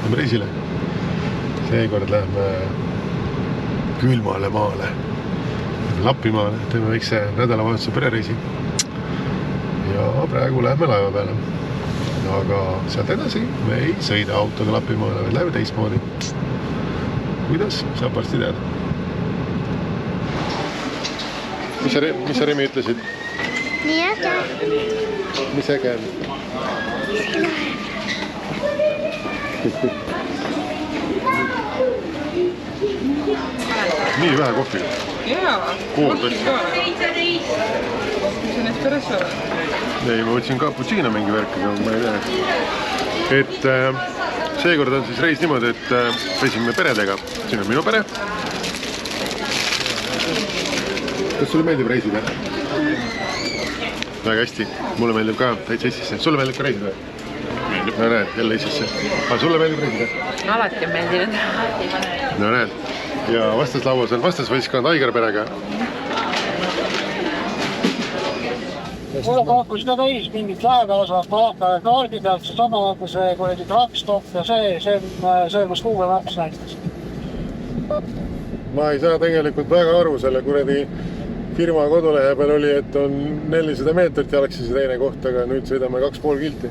lähme reisile. Seekord lähme külmale maale, Lapimaale, teeme väikse nädalavahetuse perereisi. Ja praegu lähme laeva peale. Aga sealt edasi me ei sõida autoga Lapimaale, vaid läheme teistmoodi. Kuidas? Saab varsti teada. Mis sa Remi ütlesid? Nii äge. Mis äge on? Nii vähe kohviga. Jaa, kohvi ka. Mis on espresso? Ei, ma võtsin cappuccino mingi värkiga, ma ei tea. Et seekord on siis reis niimoodi, et reisime peredega. Siin on minu pere. Kas sulle meeldib reisida? Väga hästi. Mulle meeldib ka täitsa Eestisse. Sulle meeldib ka reisida? Meeldib. No näed, jälle Eestisse. Aga sulle meeldib reisida? Alati on meeldinud. No näed. Ja vastaslauas on vastasvõistkond Aigar perega. Mulle pakkus ka täis mingit laevaosa, palaka kaardi pealt, see sama nagu see kuradi truckstop ja see söömas Google Maps näitas. Ma ei saa tegelikult väga aru selle kuradi firma kodulehe peal oli, et on 400 meetrit jalaksisi teine koht, aga nüüd sõidame 2,5 kilti.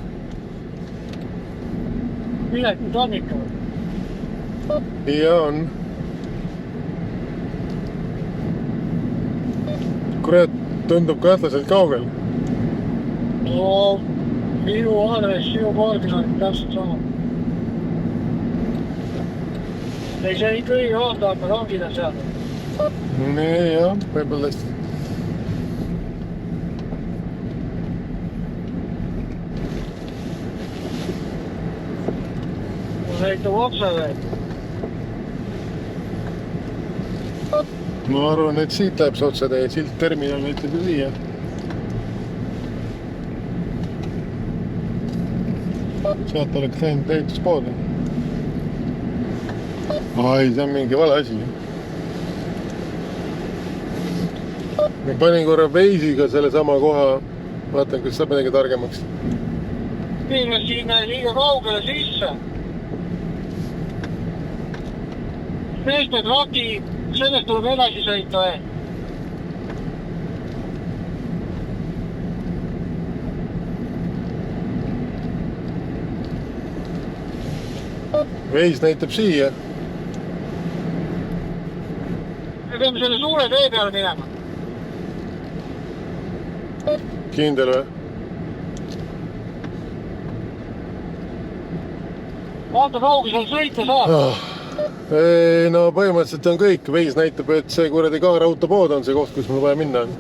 Millegi nüüd on ikka? Ja on. Kurat, tundub kahtlaselt kaugel. No, minu aadress, sinu kaardis on täpselt sama. Ei, see ikka õige aanda, aga rongid on seal. Nee, jah, võib-olla hästi. See näitab otsa veel. Ma arvan, et siit läheb see otsa teie silt terminal näitab ju siia. Sealt oleks läinud ehituspoole. Ai, see on mingi vale asi. Ma panin korra Waze'iga selle sama koha. Vaatan, kas saab midagi targemaks. Siin on siin liiga kaugele sisse. Meeste traki, sellest tuleb edasi sõita veel. Waze näitab siia. Me peame selle suure tee peale minema. Kindel või? Vaata kaugi seal sõita saab. No põhimõtteliselt on kõik. Waze näitab, et see kuradi kaarautopood on see koht, kus mul vaja minna on.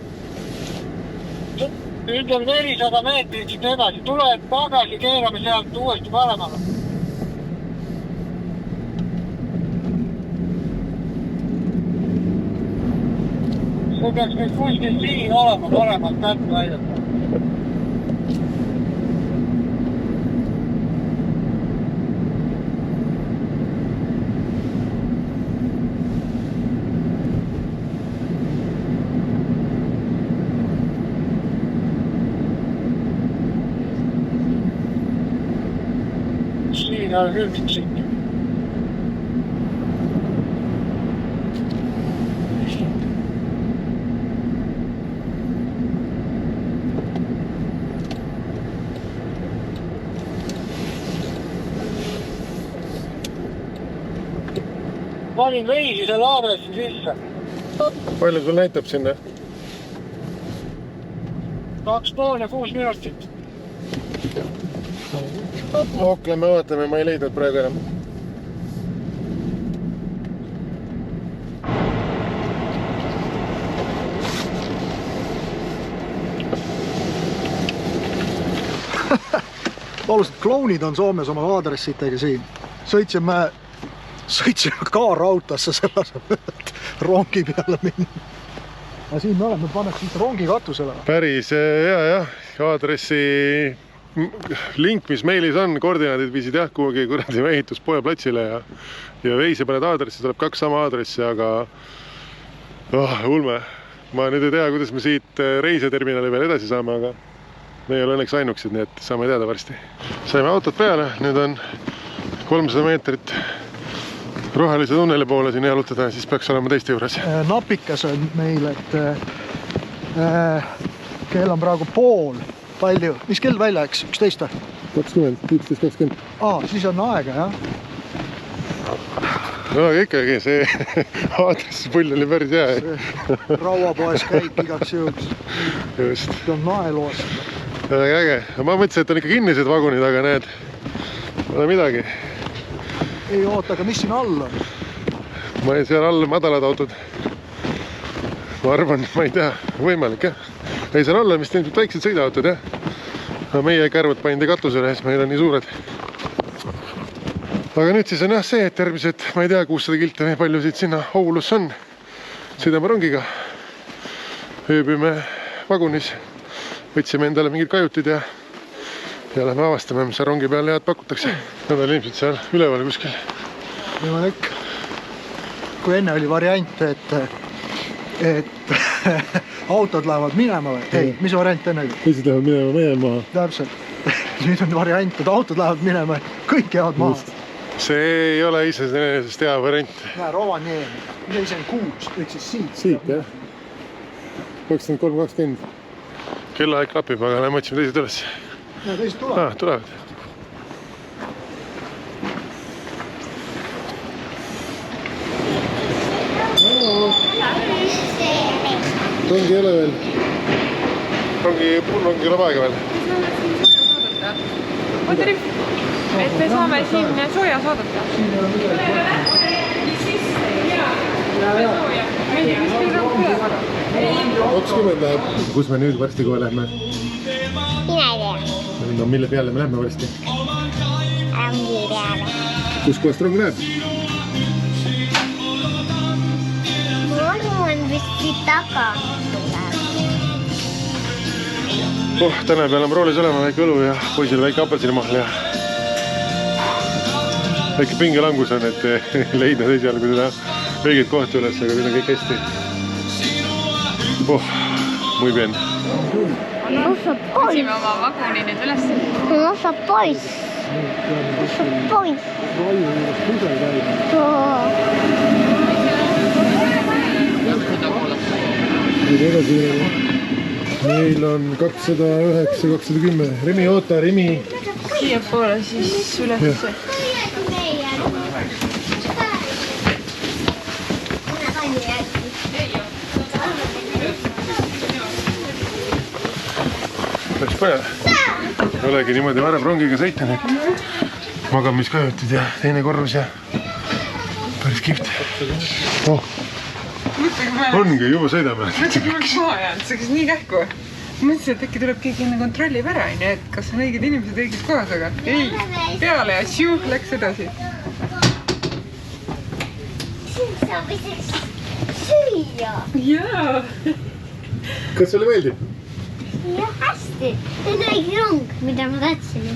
Ütleme 400 meetrit siit edasi. Tuleb tagasi, keerame sealt uuesti paremale. See peaks nüüd kuskil siin olema paremalt kätte näidata. Siin on küll siin. Panin Waze'i selle aadressi sisse. Palju sul näitab sinna? 2,5 ja 6 minutit. Okleme, vaatame, ma ei leidnud praegu enam. Alused klounid on Soomes oma aadressitega siin. Sõitsime kaarautosse selle asemel, et rongi peale minna. Ja siin me oleme, paneks siit rongi katusele. Päris jah, aadressi link, mis meilis on, koordinaadid viisid jah kuhugi kuradi ehituspoe platsile ja Waze'i paned aadressi, tuleb 2 sama aadressi, aga ulme. Ma nüüd ei tea, kuidas me siit reiseterminali veel edasi saame, aga me ei ole õnneks ainuksid, nii et saame teada varsti. Saime autot peale, nüüd on 300 meetrit rohelise tunneli poole siin jalutada, siis peaks olema teiste juures. Napikas on meil, et kell on praegu pool. Palju? Mis kell välja, eks? 11? 20, 11.20. Siis on aega, jah? No aga ikkagi see aadressipull oli päris hea. Rauapoes käik igaks juhuks. Just. See on naeloos. Väga äge. Ma mõtlesin, et on ikka kinnised vagunid, aga näed, pole midagi. Ei oota, aga mis siin all on? Ma ei seal all madalad autod. Ma arvan, ma ei tea, võimalik jah. Ei, seal all on vist ilmselt väiksed sõidaautod jah. Meie kärvad pandi katusele, siis meil on nii suured. Aga nüüd siis on jah see, et järgmised, ma ei tea, 600 kilte või palju siit sinna Oulus on. Sõidame rongiga. Ööbime vagunis. Võtsime endale mingid kajutid ja lähme avastame, mis rongi peal head pakutakse. Nad on ilmselt seal üleval kuskil. Võimalik. Kui enne oli variant, et autod lähevad minema või? Ei, mis variant enne oli? Teised lähevad minema maha. Täpselt. Nüüd on variant, et autod lähevad minema, kõik jäävad maha. See ei ole isesest hea variant. Näe, Rovaniemi. Mida ise on 6, võiks siis siit. Siit, jah. 23.20. Kellaaeg klapib, aga lähme otsime teised üles. Ja teised tulevad. Tulevad. Rongi ei ole veel. Rongi tuleb aega veel. Et me saame siin sooja saadata. Meil 20 läheb. Kus me nüüd varsti kohe lähme? Mina ei tea. No mille peale me lähme varsti? Rongi peale. Kus kohast rong läheb? Rong on vist siit taga. Täna peal on roolis olema väike õlu ja poisile väike apelsinimahl ja väike pingelangus on, et leida esialgu seda õiget kohta üles, aga nüüd on kõik hästi. Muy bien. Otsime oma vaguni nüüd üles. Osa poiss. Osa poiss. Meil on 209, 210. Rimi, oota, Rimi. Siia poole siis üles. Päris põnev. Ei olegi niimoodi varem rongiga sõita nüüd. Magamiskajutid ja teine korrus ja päris kihvt. Ongi, juba sõidame. Mõtlen, kui oleks maha jäänud, see oleks nii kähku. Mõtlesin, et äkki tuleb keegi enne kontrollib ära, et kas on õiged inimesed õiges kohas, aga ei. Peale ja siu, läks edasi. Siin saab isegi süüa. Jaa. Kas sulle meeldib? Ja hästi. Nüüd õige rong, mida ma tahtsin.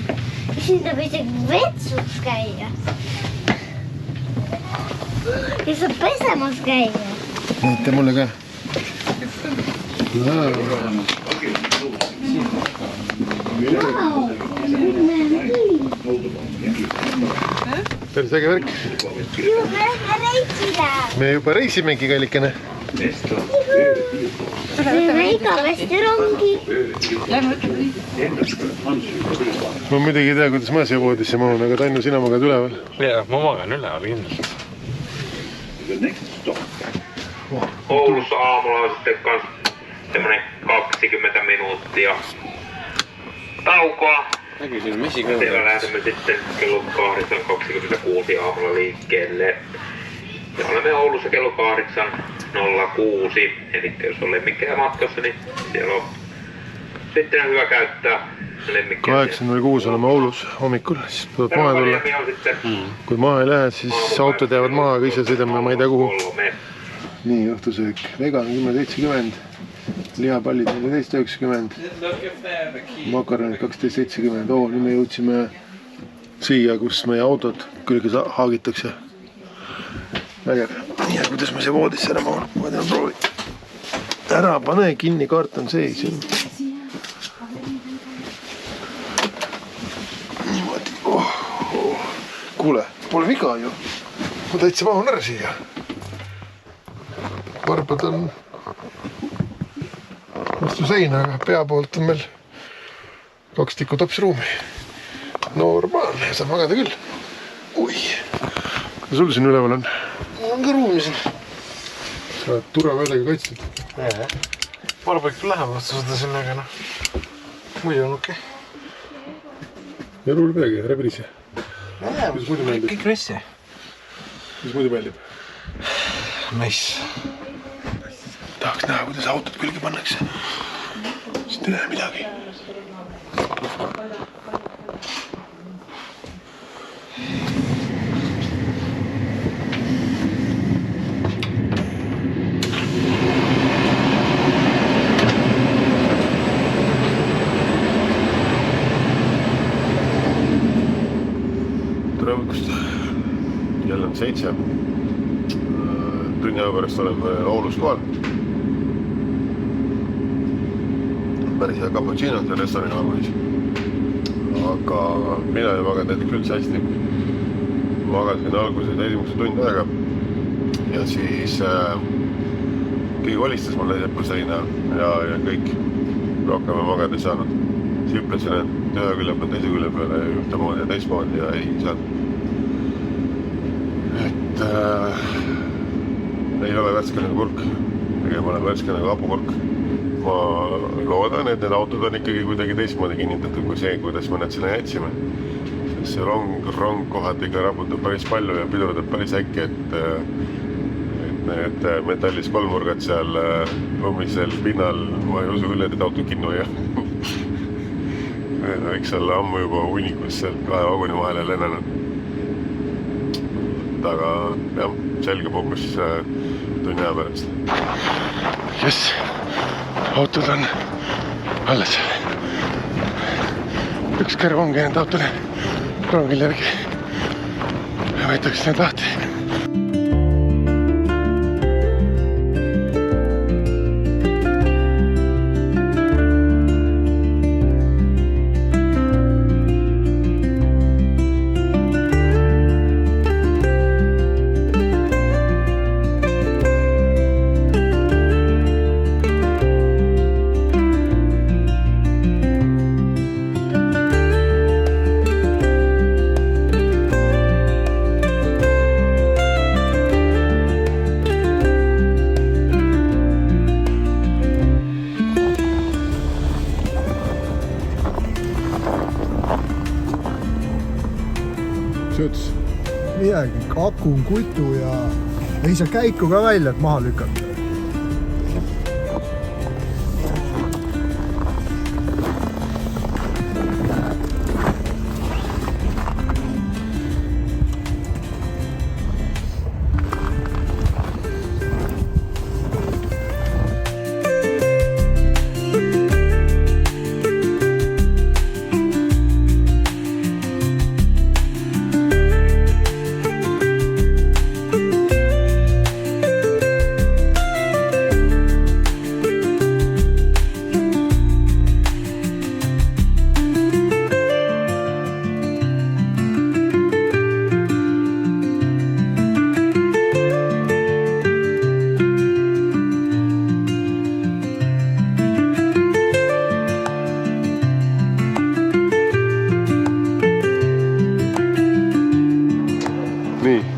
Siin saab isegi vetsus käia. Ja saab pesemas käia. Näite mulle ka. Päris äge värk. Juba reisile. Me juba reisimegi, kallikene. Võime igavesti rongi. Ma muidugi ei tea, kuidas ma siia voodisse mahun, aga Tannu, sina magad üleval. Jaa, ma magan üleval kindlasti. Oulussa aamulla on sitten kans semmonen 20 minuuttia taukoa. Näkyy mesikõnne. Siellä lähdemme sitten kello 8.26 aamulla liikkeelle. Ja olemme Oulussa kello 8.06. Eli jos on lemmikkejä matkassa, niin siellä on sitten hyvä käyttää lemmikkejä. 8.06 oleme Oulus hommikul, siis tuleb maha tulla. Kui maha ei lähe, siis autod jäävad maha, aga ise sõidame, ma ei tea kuhu. Nii, õhtusöök. Vegan 10.70, lihapallid 14.90, makaronid 12.70. Nüüd me jõudsime siia, kus meie autod külge haagitakse. Vägev. Ja kuidas me see voodisse ära mahun? Ma tean proovi. Ära pane kinni, kaart on sees. Niimoodi. Kuule, Pole viga ju. Ma täitsa mahun ära siia. Varbad on vastu seina, aga pea poolt on meil 2 tikku topsruumi. Normaalne, saab magada küll. Ui. Ja sul siin üleval on? On ka ruumi siin. Sa oled turvaväedega kaitstud. Varbad küll lähevad seda sinna, aga noh. Muidu on okei. Ja ruul midagi, ära prise. Mis muidu meeldib? Kõik rassi. Mis muidu meeldib? Nice. Tahaks näha, kuidas autod külge pannakse. Sest ei näe midagi. Tere hommikust. Jälle on 7. Tunni aja pärast oleme Oulus kohal. Päris hea cappuccino seal restorani vagunis. Aga mina ei maganud hetkel üldse hästi. Magasin alguses esimese tund aega. Ja siis keegi kolistas mulle seppul seina ja kõik. Rohkem ma magada ei saanud. Hüplesin, et ühe külje peal teise külje peale ühtemoodi ja teistmoodi ja ei saanud. Et ei ole värske nagu kurk. Pigem olen värske nagu hapukurk. Ma loodan, et need autod on ikkagi kuidagi teistmoodi kinnitatud kui see, kuidas me need sinna jätsime. Sest see rong kohati ikka raputab päris palju ja pidurdab päris äkki, et need metallis kolmurgad seal lumisel pinnal, ma ei usu küll, et need autod kinnu ja need võiks olla ammu juba unikus sealt 2 vaguni vahele lennanud. Aga jah, selge umbes tunni aja pärast. Jess, autod on alles. Üks kärv ongi nende autole rongil järgi. Võitaks need lahti. Midagi, akun, kutu ja ei saa käiku ka välja, et maha lükata.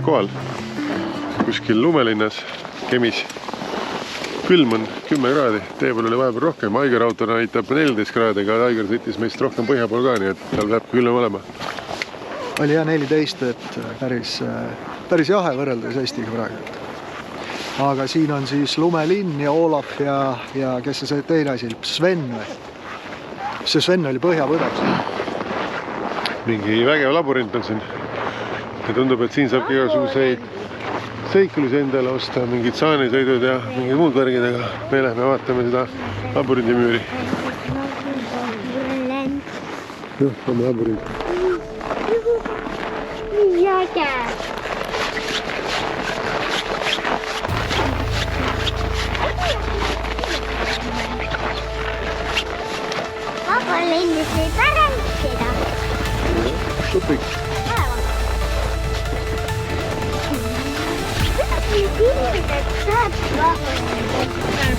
Kohal kuskil lumelinnas Kemis. Külm on 10 kraadi, tee peal oli vahepeal rohkem. Aiger auto näitab 14 kraadi, aga Aiger sõitis meist rohkem põhja pool ka, nii et tal peab külm olema. Oli jah 14, et päris jahe võrreldes Eestiga praegu. Aga siin on siis Lumelinn ja Olaf ja kes see teine asi, Sven või? See Sven oli põhjapõdes. Mingi vägev labürint on siin. Ja tundub, et siin saabki igasuguseid seiklusi endale osta, mingid saanisõidud ja mingid muud värgid, aga me lähme vaatame seda labürindimüüri. Jah, on labürint. Papa lennis ei pärast seda. Tupik. et saab vahva.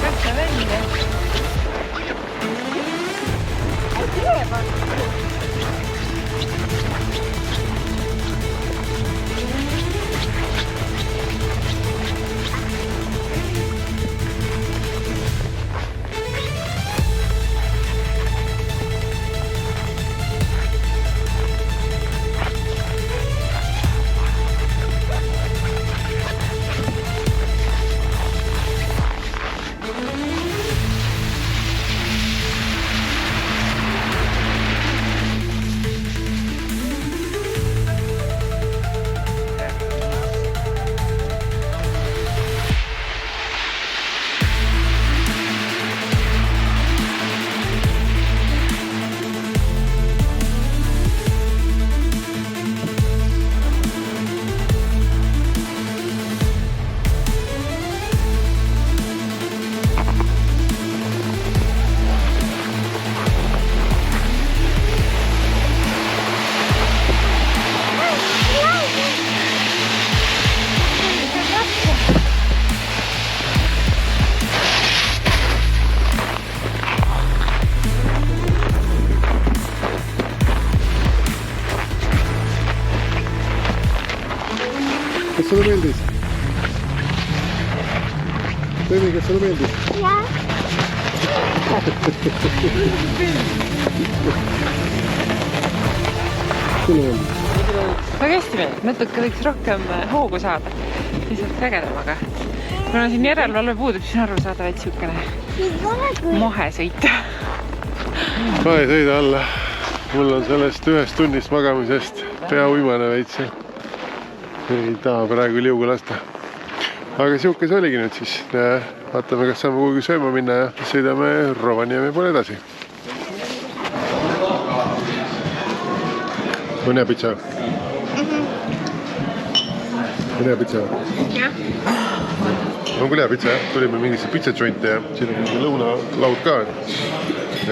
Võtta välja. Kas sulle meeldis? Tõmi, kas sulle meeldis? Jah. Sulle meeldis? Väga hästi meeldib, natuke võiks rohkem hoogu saada. Lihtsalt vägedam, aga kuna siin järelevalve puudub, siis on aru saada vaid siukene mahesõit. Ma ei sõida alla. Mul on sellest ühest tunnist magamisest pea uimane veits. Ei taha praegu liugu lasta. Aga siuke see oligi nüüd siis. Vaatame, kas saame kuhugi sööma minna ja sõidame Rovaniemi poole edasi. On hea pitsa? On hea pitsa? Jah. On küll hea pitsa, jah. Tulime mingisse pitsajointe ja siin on mingi lõunalaud ka.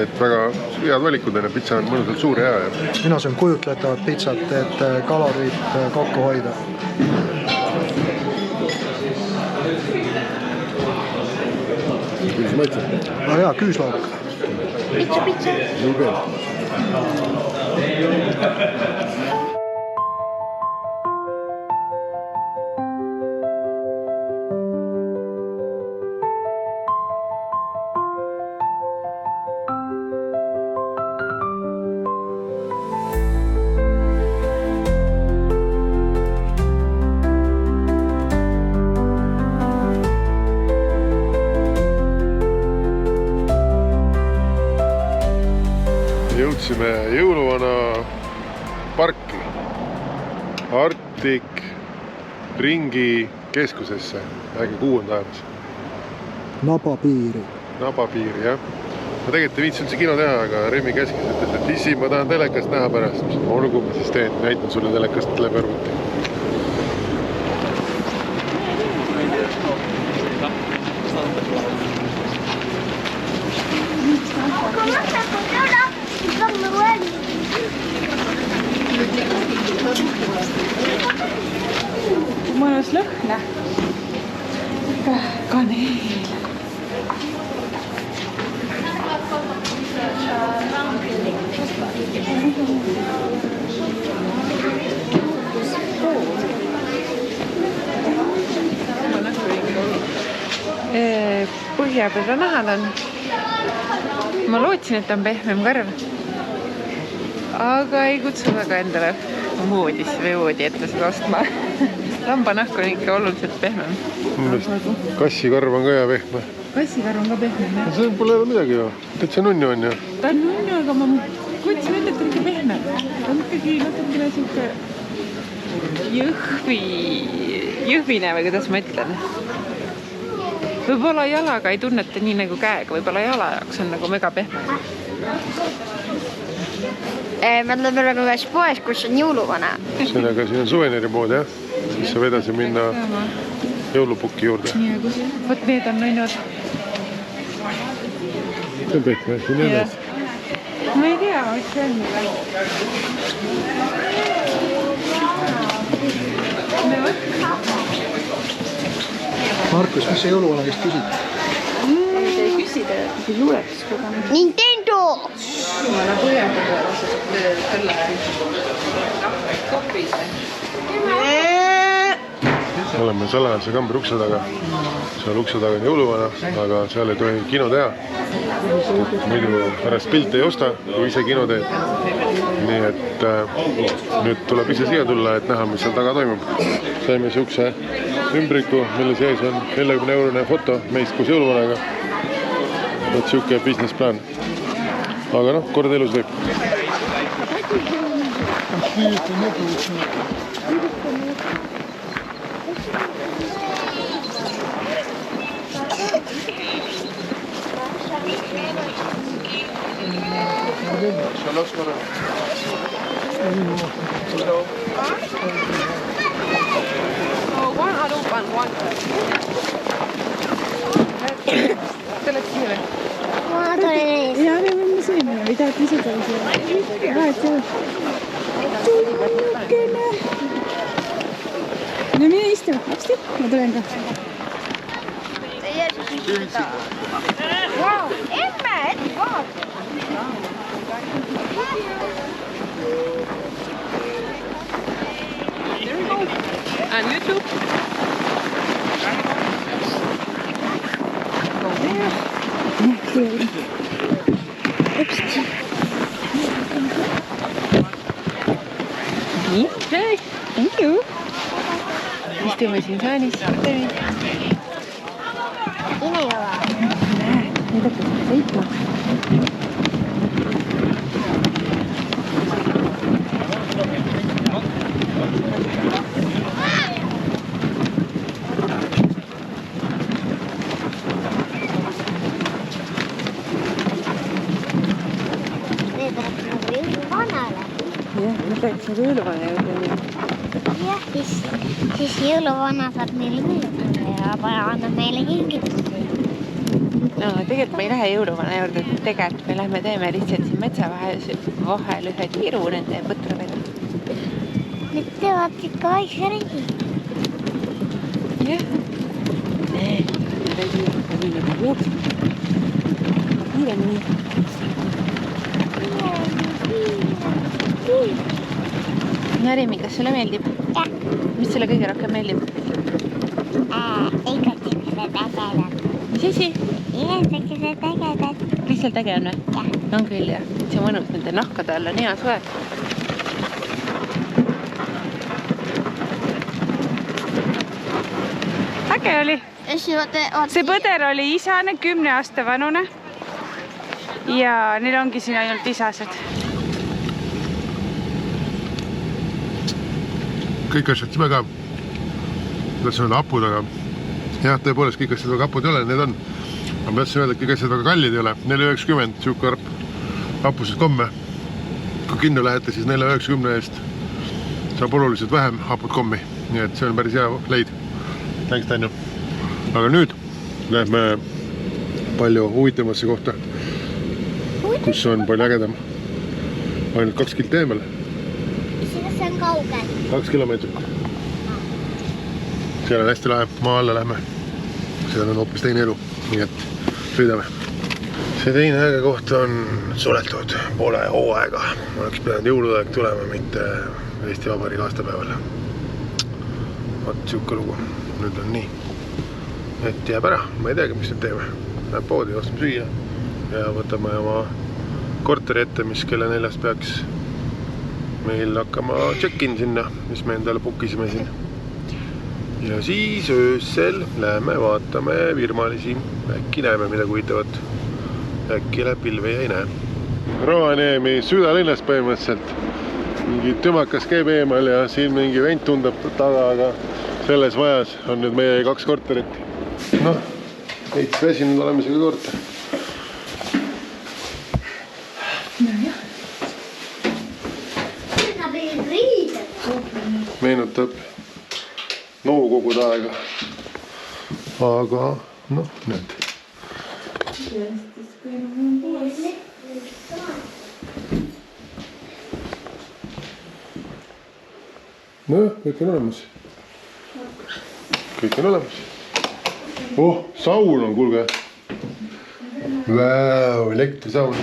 Et väga head valikud on ja pitsa on mõnusalt suur ja hea. Mina söön kujutletavat pitsat, et kalorid kokku hoida. Kuidas maitseb? No hea, küüslauk. Pitsa. Nii peal. Jõudsime jõuluvana parki Arctic ringi keskusesse. Äge kuu on taevas. Nabapiiri. Nabapiiri, jah. Ma tegelikult ei viitsi üldse kino teha, aga Remi käskis, et issi, ma tahan telekast näha pärast. Olgu ma siis teen, näitan sulle telekast läbi arvuti. Mõnus lõhna. Kaneel. Põhjapealnahad on. Ma lootsin, et on pehmem karv. Aga ei kutsu väga endale voodisse või voodi ette seda ostma. Lambanahk on ikka oluliselt pehmem. Kassikarv on ka hea pehme. Kassikarv on ka pehmem, jah. See pole midagi ju. Täitsa nunnu on ju. Ta on nunnu, aga ma kutsin ette, et ta on ikka pehmem. Ta on ikkagi natukene siuke jõhvine või kuidas ma ütlen. Võib-olla jalaga ei tunneta nii nagu käega, võib-olla jala jaoks on nagu mega pehme. Me oleme praegu ühes poes, kus on jõuluvana. Siin on suveneeri mood, jah. Siis saab edasi minna jõulupukki juurde. Võt need on näinud. See on pehme, siin ennast. Ma ei tea, mis see on. Me võtame. Markus, mis sa jõuluvana käest küsid? Ei küsida, ei juleks kogu. Nintendo! Ma olen põhjendada, et selle kopis. oleme salajase kambri ukse taga. Seal ukse taga on jõuluvana, aga seal ei tohi kino teha. Muidu pärast pilte ei osta, kui ise kino teed. Nii et nüüd tuleb ise siia tulla, et näha, mis seal taga toimub. Saime siukse ümbriku, mille sees on 40-eurone foto meist koos jõuluvanaga. Et siuke business plan. Aga noh, kord elus võib. Ja, me võime sõime, ei tahad ise teha siia. Tšukene. No mine istu, lapsti, ma tulen ka. Emme, et vaata! On YouTube? Nii, hei, thank you. Istume siin saanis. Ine ei ole. Nüüd hakkab seda sõitma. Need läheb nagu jõuluvanale. Jah, nüüd läks nagu jõuluvana juurde. Jah, siis jõuluvana saab meile meelde ja annab meile kingitusi. No tegelikult me ei lähe jõuluvana juurde, tegelikult me lähme teeme lihtsalt siin metsa vahel ühe tiiru nende põtradega. Need teevad ikka vaikse ringi. Jah. Näe, nii nagu jookseb. Kiiremini. Narimi, kas sulle meeldib? Jah. Mis sulle kõige rohkem meeldib? Igakesed ägedad. Mis asi? Igakesed ägedad. Lihtsalt äge on või? Jah. On küll jah. See on mõnus, nende nahkade all on hea soe. Äge oli. See põder oli isane, 10 aasta vanune. Ja neil ongi siin ainult isased. Kõik asjad sime ka. Tahtsin öelda apud, aga jah, tõepoolest kõik asjad väga apud ei ole, need on. Ma tahtsin öelda, et kõik asjad väga kallid ei ole. 4,90 siuke apused komme. Kui kinno lähete, siis 4,90 eest saab oluliselt vähem apud kommi. Nii et see on päris hea leid. Thanks, Tanju. Aga nüüd lähme palju huvitamasse kohta, kus on palju ägedam. Ainult 2 kilt eemal. See on kaugel. 2 kilomeetrit. Seal on hästi lahe, maa alla lähme. Seal on hoopis teine elu, nii et sõidame. See teine äge koht on suletud poole hooaega. Oleks pidanud jõuluaeg tulema, mitte Eesti Vabariigi aastapäeval. Vaat siuke lugu. Nüüd on nii. Et jääb ära, ma ei teagi, mis nüüd teeme. Läheb poodi, ostame süüa ja võtame oma korteri ette, mis kella 4 peaks meil hakkama check-in sinna, mis me endale bookisime siin. Ja siis öösel läheme vaatame virmalisi. Äkki näeme midagi huvitavat. Äkki läheb pilve ja ei näe. Rovaniemi südalinnas põhimõtteliselt. Mingi tümakas käib eemal ja siin mingi vend tundab taga, aga selles majas on nüüd meie 2 korterit. Noh, veits väsinud oleme selle korter. Meenutab nõukogude aega. Aga noh, need. Noh, kõik on olemas. Kõik on olemas. Oh, saun on, kuulge. Vau, elektrisaun.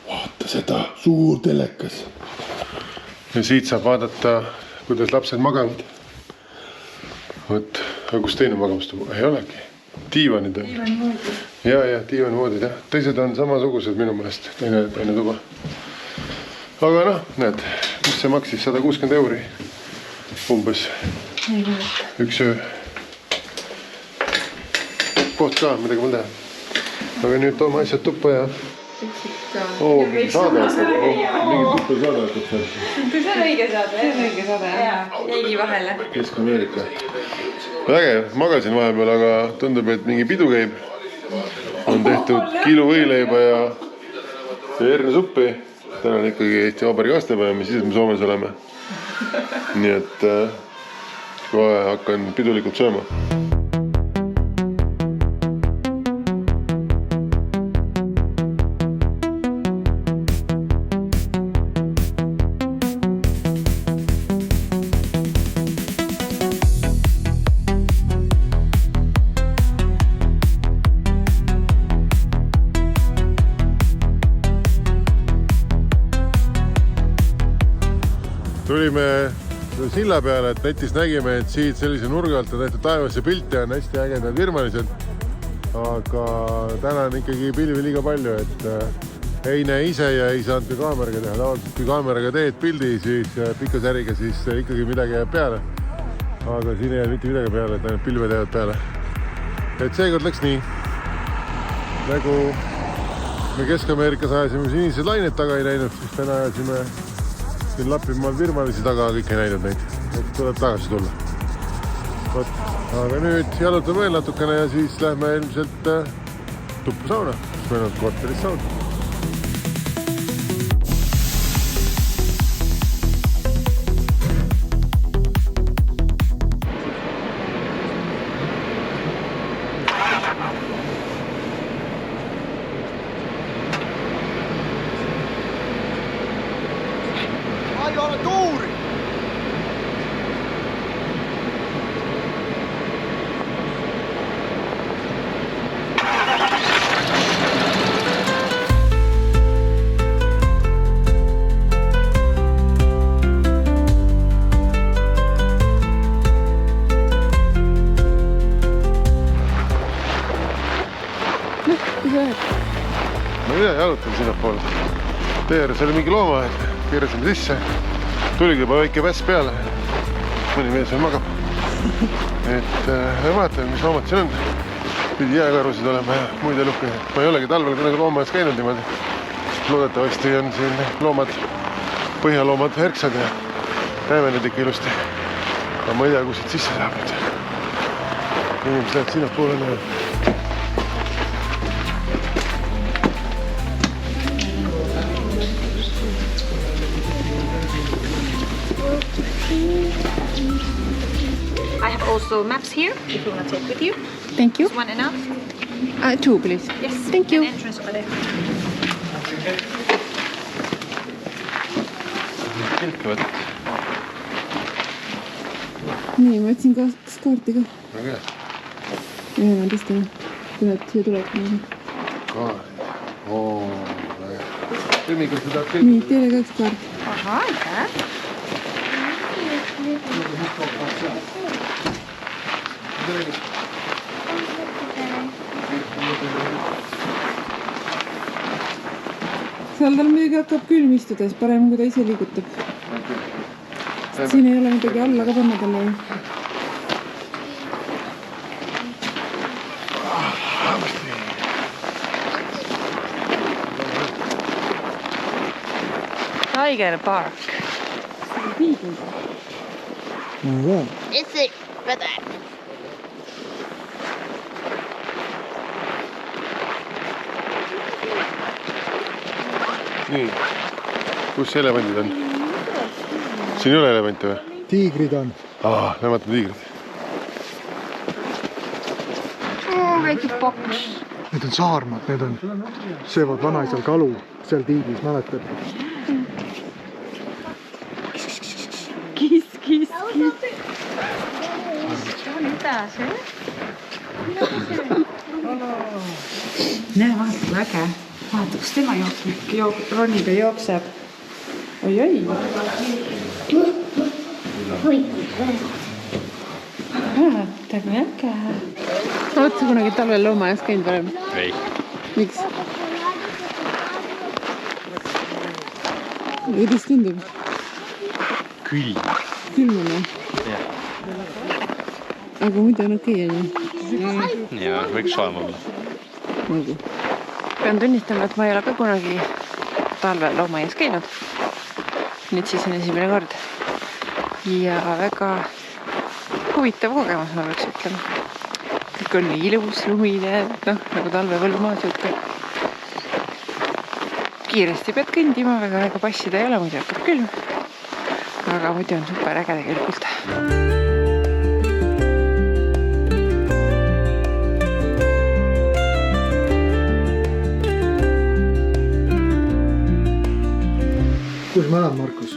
Vaata seda, suur telekas. Ja siit saab vaadata, kuidas lapsed magavad. Võt, aga kus teine magamistuba? Ei olegi. Diivanid on. Ja, diivanimoodid, jah. Teised on samasugused minu meelest, teine tuba. Aga noh, näed, mis see maksis? 160 € umbes. Üks öö. Koht ka, midagi mul teha. Aga nüüd toome asjad tuppa ja... mingi saade hakkab. Mingi tuppa saade hakkab seal. See on õige saade. See on õige saade, jah. Jäigi vahele. Kesk-Ameerika. Väge, magasin vahepeal, aga tundub, et mingi pidu käib. On tehtud kiilo võileiba ja hernasuppi. Täna on ikkagi Eesti Vabariigi aastapäev, mis siis me Soomes oleme. Nii et kohe hakkan pidulikult sööma. Tulime silla peale, et netis nägime, et siit sellise nurga alt on tehtud taevasse pilte, on hästi ägedad virmalised. Aga täna on ikkagi pilvi liiga palju, et ei näe ise ja ei saanud ka kaameraga teha. Tavaliselt kui kaameraga teed pildi, siis pika säriga, siis ikkagi midagi jääb peale. Aga siin ei jääb mitte midagi peale, et ainult pilved jäävad peale. Et seekord läks nii. Nagu me Kesk-Ameerikas ajasime sinised lained taga ei näinud, siis täna ajasime siin Lapimaal virmalisi taga, kõik ei näinud neid. Et tuleb tagasi tulla. Võt. Aga nüüd jalutame veel natukene ja siis lähme ilmselt tuppu sauna, siis meil on korteris sauna. Ai ole tuuri! Ma ei tea, jalutan sinna poole. Tee ääres oli mingi looma, et keerasime sisse. Tuligi juba väike päss peale. Mõni mees veel magab. Et vaatame, mis loomad siin on. Pidi jääkarusid olema ja muid elukaid. Ma ei olegi talvel kunagi loomajas käinud niimoodi. Loodetavasti on siin loomad, põhjaloomad herksad ja näeme need ikka ilusti. Aga ma ei tea, kus siit sisse saab nüüd. Inimesed lähevad sinna poole näha. I have also maps here, if you want to take with you. Thank you. Is one enough? 2, please. Yes. Thank you. An entrance over there. Nii, ma võtsin kaks kaarti ka. Väga hea. Ühe ma tõstan, kui nad siia tulevad. Kaart. Oo, väga hea. Temi, kas sa tahad kõik? Nii, teile ka üks kaart. Aha, aitäh. Seal tal muidugi hakkab külm istuda, siis parem kui ta ise liigutab. Siin ei ole midagi alla ka panna talle. Tiger Park. It's it, brother. Nii, kus elevandid on? Siin ei ole elevante või? Tiigrid on. Nemad on tiigrid. Väike paks. Need on saarmad, need on, söövad vanaisal kalu seal tiigris, mäletad? Kiski. Mida see? Näe, vaata kui äge. Vaata, kus tema ronib ja jookseb. Oi-oi. Vaata kui äge. Oled sa kunagi talvel loomaaias käinud varem? Ei. Miks? Kuidas tundub? Külm. Külm on või? Jah. Aga muidu on okei, on ju? Jaa, võiks olema. Nagu. Pean tunnistama, et ma ei ole ka kunagi talvel loomaias käinud. Nüüd siis on esimene kord. Ja väga huvitav kogemus, ma peaks ütlema. Kõik on nii ilus, lumine, nagu talvepõllumaa siuke. Kiiresti pead kõndima, väga aega passida ei ole, muidu hakkab külm. Aga muidu on super äge tegelikult. Kus me oleme, Markus?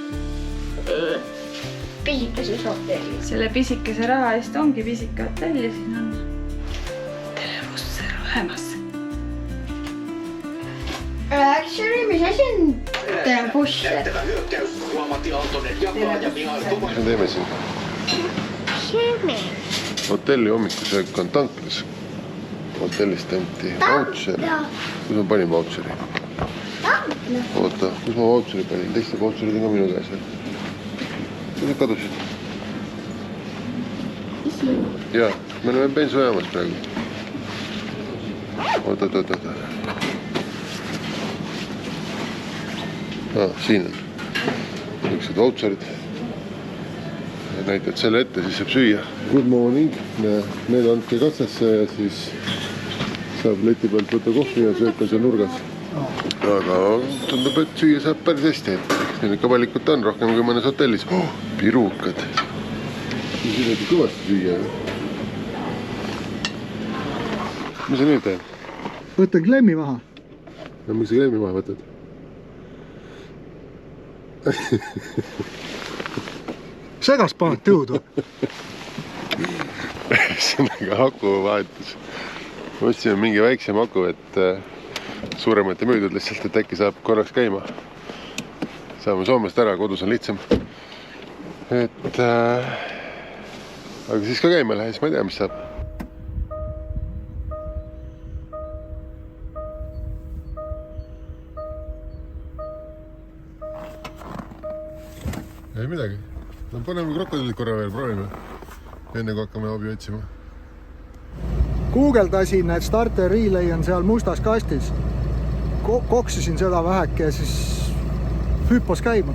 Pisikeses hotellis. Selle pisikese raha eest ongi pisike hotell ja siin on televusser olemas. Actually, mis asi on televusser? Mis me teeme siin? Sööme. Hotelli hommikusöök on tanklas. Hotellist anti vautšer. Kus ma panin vautšeri? Oota, kus ma vautšeri panin? Teiste vautšerid on ka minu käes. Kus sa kadusid? Jaa, me oleme bensujaamas praegu. Oota. Siin on niisugused vautšerid. Näitad selle ette, siis saab süüa. Good morning. Need andke kassesse ja siis saab leti pealt võtta kohvi ja söök on seal nurgas. Aga tundub, et süüa saab päris hästi. Siin ikka valikut on rohkem kui mõnes hotellis. Pirukad. Siin on kõvasti süüa. Mis sa nüüd teed? Võtan klemmi maha. No miks sa klemmi maha võtad? Segas paned tõudu. Ühesõnaga aku vahetus. Otsime mingi väiksem aku, et suuremat ei müüdud lihtsalt, et äkki saab korraks käima. Saame Soomest ära, kodus on lihtsam. Aga siis ka käima lähe, siis ma ei tea, mis saab. Ei midagi. No paneme krokodillid korra veel, proovime. Enne kui hakkame abi otsima. Guugeldasin, et starter relay on seal mustas kastis. Koksisin seda väheke ja siis hüppos käima.